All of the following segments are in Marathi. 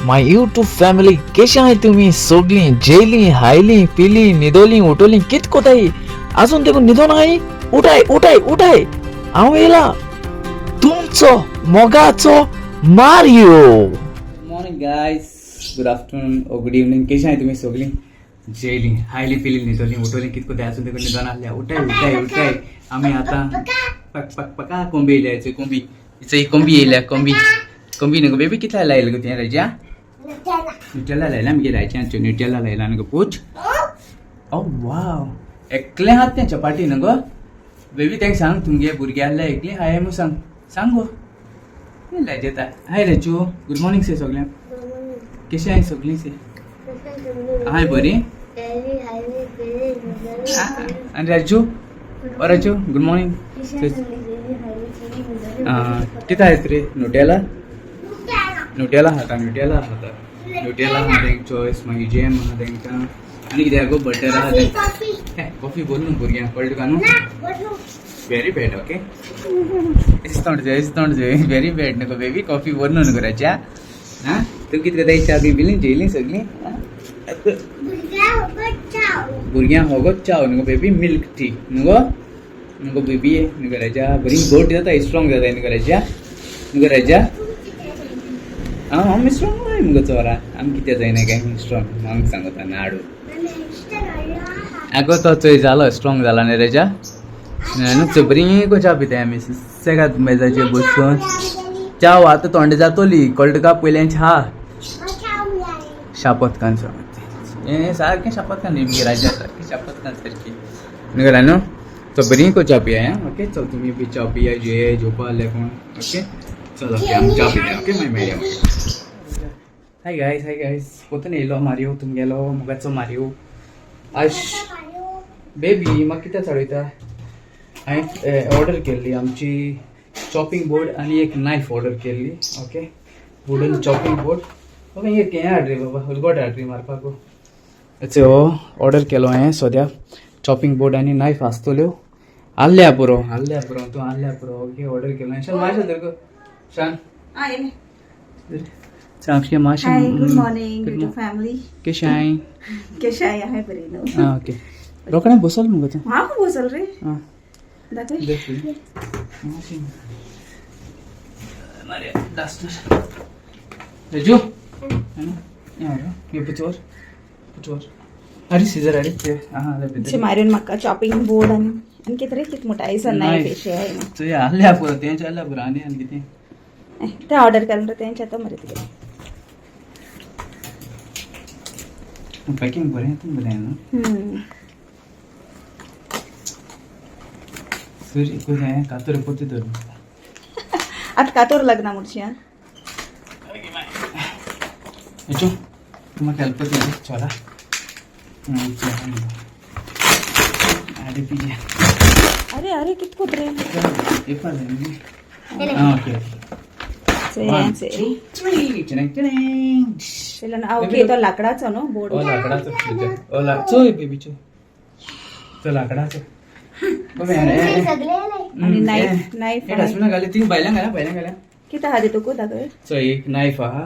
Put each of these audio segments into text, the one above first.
माय यूट्यूब फॅमिली कशी आहे तुम्ही सगळी जेली हायली पिली निदोली उठवली कित कोताई अजून देखून निधन आहे उठाय उठाय उठाय आवेला तुमचं मोगाचं Mario. Morning guys, good afternoon और गुड इवनिंग. कशी आहे तुम्ही सगळी जेली हायली पिली निदोली उठवली कित कोताई अजून देखून निधन आल्या उठाय उठाय उठाय. आम्ही आता पक पक पका कोंबी येल्याचे कोंबी हिचं ही कोंबी येल्या कोंबी कोंबी नको बेबी किती लायला गो त्या राजा न्यूटेला लायला मी रायच्या न्यूटेला लायला नको पूछ. ओ वाव एकले हात त्या चपाटी नको बेबी त्यांक सांग तुमगे भुरग्याला एकले हाय मग सांग सांग गो लायजेता. हाय राजू, गुड मॉर्निंग से सगळ्या. कशी आहे सगळी से हाय बरी. आणि राजू ओ राजू गुड मॉर्निंग. किती आहेत रे न्यूटेला न्यूटेला हाता न्यूटेला हाता न्यूटेला हा एक चॉईस मागीर जॅम हा तांकां आनी कितें गो बटर आहा ते कॉफी बोल न्हू भुरग्यांक कळ्ळें तुका न्हू. व्हेरी बॅड ओके इस्तोंड जे व्हेरी बॅड नको बेबी कॉफी बोल न्हू नको राजा. हां तूं कितें करता च्या बी पिली जेली सगळी भुरग्यांक होगोच चाव नको बेबी मिल्क टी नको नको बेबी नको राजा बरी गोड जाता स्ट्रॉंग जाता नको राजा नको राजा. आमी स्ट्रॉंग नाही मुगो चोरा आमी कितें जायना काय स्ट्रॉंग आमकां सांगता नाडू आगो तो चोय जालो स्ट्रॉंग जाला न्ही राजा नुस्तें बरी को च्या पिताय आमी सेगात मेजाचेर बसून चाव आतां थंड जातोली कळटा का पयल्यान च्या शापोतकान हें सारकें शापोतकान न्ही राजा सारकें शापोतकान सारकी न्ही न्हू तो बरी को च्या पिया ओके चल तुमी बी च्या पिया जे झोपा लेकोन ओके चलो ओके आमी च्या पिया ओके मागीर मेळया. हाय गायस कोतून येयलो मारियो तुमगेलो मोगाचो मारियो आज बेबी म्हाका कितें चडयता हांवें ऑर्डर केल्ली आमची चॉपिंग बोर्ड आनी एक नायफ ऑर्डर केल्ली okay wooden chopping board okay एक हें हाड रे बाबा उलगोट हाड रे मारपाक सो ऑर्डर केलो हांवें सद्या चॉपिंग बोर्ड आनी नायफ आसतल्यो आल्ल्या पुरो तूं आल्ल्या पुरो ओके ऑर्डर केलो हांवें मातशें धर गो शान साक्षी मातशें. Hi good morning YouTube family कशें हाय कशें आहे हाय बरी न्हू. आं ओके रोखडें बसोल मुगो तूं हांव बसल रे आं दाखय राजू पुचोर अरे सिजर अरे अशें मारून म्हाका चॉपिंग बोर्ड आनी कितें रे कितें मोठा आयसा नायफ अशें आहे न्हू तुवें आहल्या पळय तेंचे आहल्या पुरो आनी कितें तें ऑर्डर केलें रे तेंचें आतां मरे तुगे पॅकिंग बरें येता बरें न्हू तुवें कातर पोती तर आतां कातोर लग्ना म्हणशी आं राजू तूं म्हाका हेल्प कर चला अरे अरे कितें कोत रे ओके ओके तो लाकडाचो न्हू बोर्ड लाकडाचो चोय बेबी चोय तो लाकडाचो आनी नायफ घाली तीन बायलां घाल्या कितें आहा तुका दाखय. सो एक नायफ आहा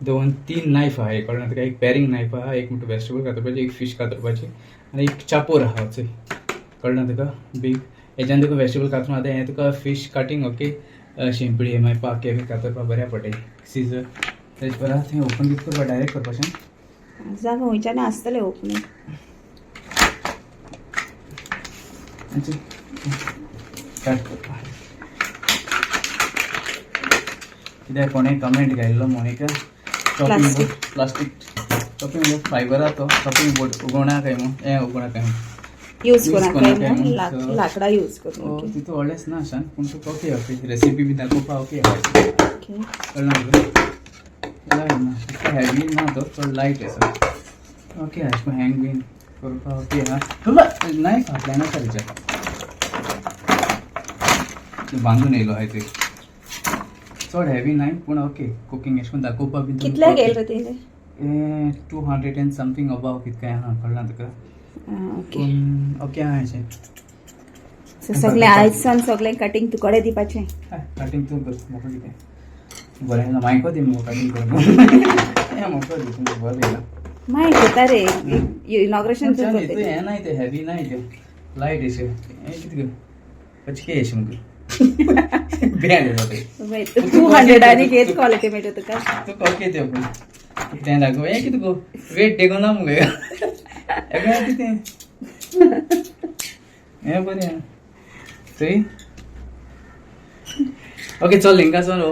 2-3 नायफ आहा एक कळना तुका एक पॅरिंग नायफ आहा एक म्हणटा वेजिटेबल कातरपाची एक फिश कातरपाची आनी एक चापोर आहा चोय कळना तुका बीग हेच्यान तुका वेजिटेबल कातरून आतां हें तुका फिश कटींग ओके शिंपडी मागीर पाके बी कातरपा बऱ्या पडटा सिजर तेज बरा थंय ओपन कितें करपा डायरेक्ट करपाचें जागा वयच्यान आसतलें ओपनींग स्टार्ट करपा कित्याक कोणें कमेंट घायल्लो Monica chopping board plastic chopping board फायबरा तो चॉपिंग बोर्ड उगोवणा काय मग हें उगोवणा काय यूज कोणाक लाकडां यूज करून तितू व्हडलेंच ना शान पूण तुका ओके ओके रेसिपी बी दाखोवपा ओके कळना तुका हेवी ना तो चड लायट आसा ओके अशें हँग बीन करपा ओके हा नायफ आपल्या नाका तेच्या बांदून येयलो हाय ते चड हेवी नाय पूण ओके कुकींग अशें करून दाखोवपा बी कितले गेल रे तेणे 200 and something अबाव कितें काय आहा कळना तुका ओके ओके आहा अशें सगळें आयसान सगळें कटींग तुकडे दिवपाचें कटींग तूं कर म्हाका कितें बरें ना मायको दी मुगो कटिंग करून मोको दी तुमको बरें येला माहिती होता रे इनॉग्रेशन चल ये तो है ना ये हेवी ना ये लाइट इसे ये कितके पचके येश मुगो ब्रँड होते 200 आणि हेच क्वालिटी मिळत का तू कोके ते आपण किती दाखव हे किती गो वेट टेको ना मुगे एका किती हे बरे सही ओके चल लिंका चल ओ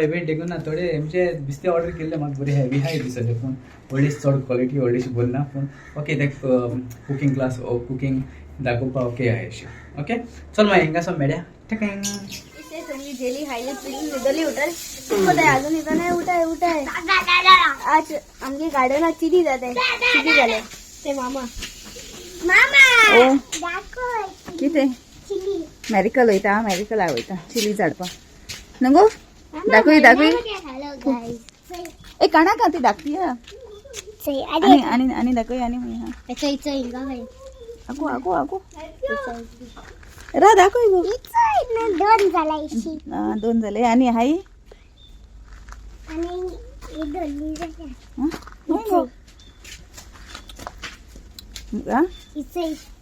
वेट टेको ना थोडे आमचे बिस्ते ऑर्डर केले म्हाका बरे हेवी हाय दिसले पूण व्हडलीच चड क्वॉलिटी व्हडलीशी बोलना पूण ओके ते कुकिंग क्लास ओ कुकिंग दाखोवपा ओके आहे अशी ओके चल मागीर हिंगा सो मेळ्या टॅकँग सगळी जेली खायला पिली निदली उठाय उठाय अजून इथं नाही उठाय आज आमची गार्डनात चिली जाते चिली झाले ते मामा ओ किती मॅरिकल वयता मॅरिकल आवयता चिली झाडपा नको दाखय ए काणा का ती दाखवी आणि दाखय आणि आगो रा दाखय गो दोन झाले आणि हाई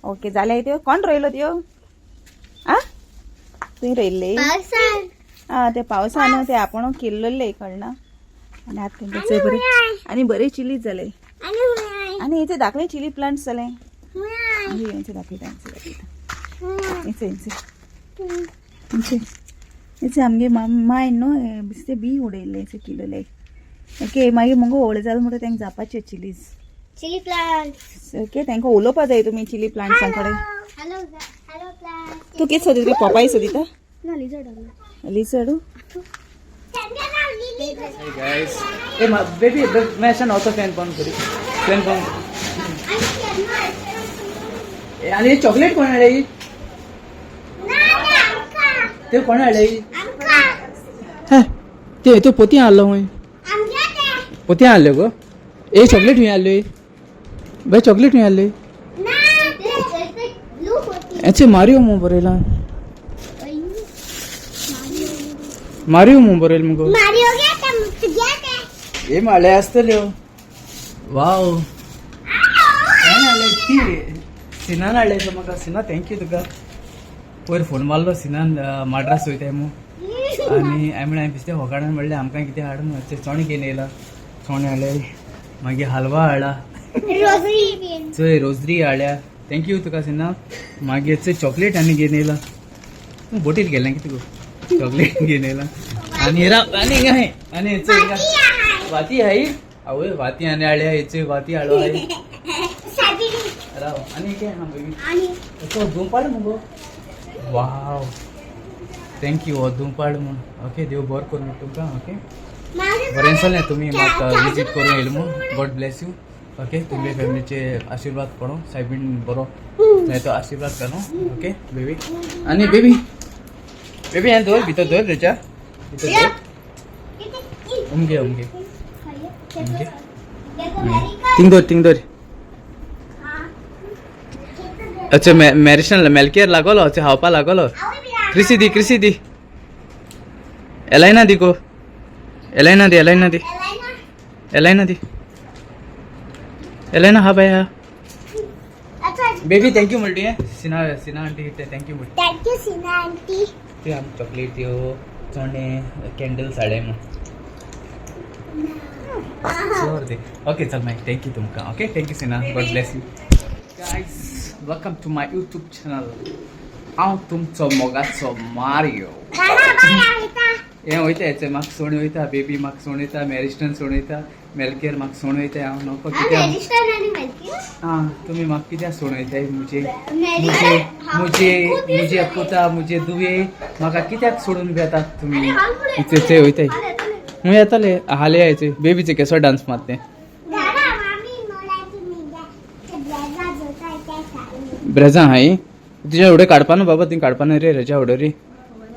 ओके झाले त्यो कोण रोयलो त्यो आ तुवें रोयल्ले ते पावसान ते आपण केल्लेले कळना आणि आत तेंचे बरे आणि बरे चिली जाले आणि इथे दाखले चिली प्लांट्स जाले यांचे दाखयता इथे आमगे माय न्हू बिस्ते बी उडयले किलोले ओके मागीर मगो व्हडले जाले म्हणटा तांकां जावपाचे चिलीज चिली प्लांट ओके तांकां उलोवपा जाय तुमी चिली प्लांट्सां कडेन हॅलो प्लांट तू कितें सोदिता पपाय सोदिता ना lizard लिचडू Hey guys. Hey baby, मैं ऐसा नौता फैन बंद करी फैन बंद आणि चॉकलेट कोण आहे ते कोण आहे ते तो पोती आणलं होय पोती आणले गो ए चॉकलेट हुई आणले भाई चॉकलेट हुई आणले ऐसे मारियो मो बरेला मारियो मो बरेल मगो ये माळे असतले वाव काय आले ती सिनान आले तर म्हाका सिना थँक्यू तुका पयर फोन मारलो सिनान माड्रास वयताय मू आनी हांवें बिस्ते होकाडान म्हणलें आमकां कितें हाड म्हणून चोणे घेवन येयला चोणे हाडले मागीर हलवा हाडला चोय रोजरी हाडल्या थँक्यू तुका सिना मागीर चोय चॉकलेट आनी घेवन येयला तूं बोटीर गेलें कितें गो चॉकलेट घेवन येयला आनी आनी काय आनी वाती हाय आवय वाती आनी हाडल्या हेचे वाती हाडलो हाय राव आनी काय हा बेबी तो धुंपाड मगो वाव थँक्यू हो धुंपाड म्हूण ओके देव बरें करूं तुमकां ओके बरें चलें तुमी म्हाका विजीट करूं येयले म्हूण गॉड ब्लेस यू ओके तुमगे फॅमिलीचे आशिर्वाद पडो सायबीन बरो थंय तो आशिर्वाद करो ओके बेबी आनी बेबी बेबी हें दवर भितर दवर तेच्या भितर दवर उमगे थिंग दवर अच्छा मॅरिशन मेलकेर लागलो अच्छा हावपा लागलो क्रिसी दी एलायना दी गो एलायना दी एलायना हा बाय हा बेबी थँक्यू म्हणटी सिना आंटी थँक्यू म्हणटी थँक्यू सिना आंटी ते आम चॉकलेट त्यो चोणे कॅन्डल्स हाडे म्हूण ओके चल मागीर थँक्यू तुमकां ओके थँक्यू सिना God bless you guys welcome to my YouTube channel हांव तुमचो मोगाचो मारियो हें वयता हेचे म्हाका सोण वयता बेबी म्हाका सोण वयता मॅरिस्टन सोण वयता मेलकेर म्हाका सोण वयता हांव नको कित्याक हां तुमी म्हाका कित्याक सोण वयताय मुझे पुता मुझे दुवे म्हाका कित्याक सोडून घेतात तुमी इथे वयताय हूं येताले हाले यायचे बेबीचे केसो डान्स मारते ब्रेजा हाय तुझ्या एवढे काडपा न्हू बाबा तीं काडपा न्हू रे रजा ऑर्डरी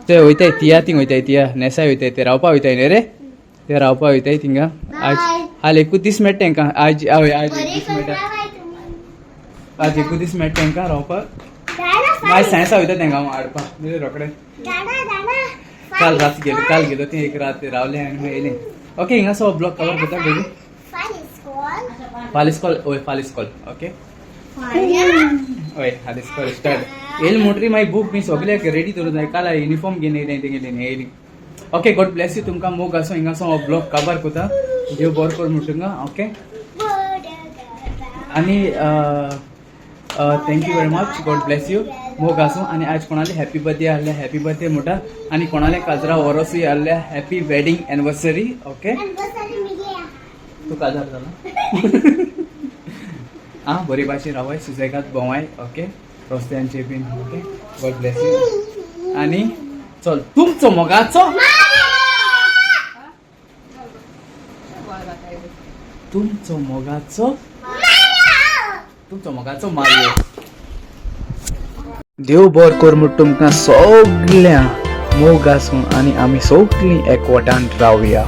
ते वयताय तिया तीं वयताय तिया नेसाय वयताय ते रावपा वयताय न्ही रे ते रावपा वयताय थिंगा आज हाल 29 मेळटा तांकां आज 29 मेळटा आज 29 मेळटा तांकां रावपाक मागीर सायन्सा वयता तांकां हांव हाडपाक रोकडे काल गेलो ते एक रात रावले आनी मागीर येयले ओके हिंगासो ब्लॉग कवर करता बेबी फालिस्कॉल ओके हय फालिस्कॉल स्टार्ट येयले म्हणटरी मागीर बूक बी सगळे रेडी दवरून जाय काल युनिफॉर्म घेवन येयलें तें गेलें येयली ओके गॉड ब्लेस यू तुमकां मोग आसूं हिंगासो हो ब्लॉग कवर करता देव बरो कर म्हणटा ओके आनी thank you very much God bless you मोग आसूं आनी आज कोणाले हॅपी बर्थडे आहले हॅपी बर्थडे म्हणटा आनी कोणाले काजरा वरोसूय आहले हॅपी वेडिंग एनिवर्सरी ओके तू काजार जाला आं बरी भाशेन रावाय सुसेगाद भोंवाय ओके रस्त्यांचे बीन ओके गॉड ब्लेस यू आनी चल तुमचो मोगाचो मारियो देव बरो कर म्हूण तुमकां सगळ्या मोग आसूं आनी आमी सगळीं एकवटान रावया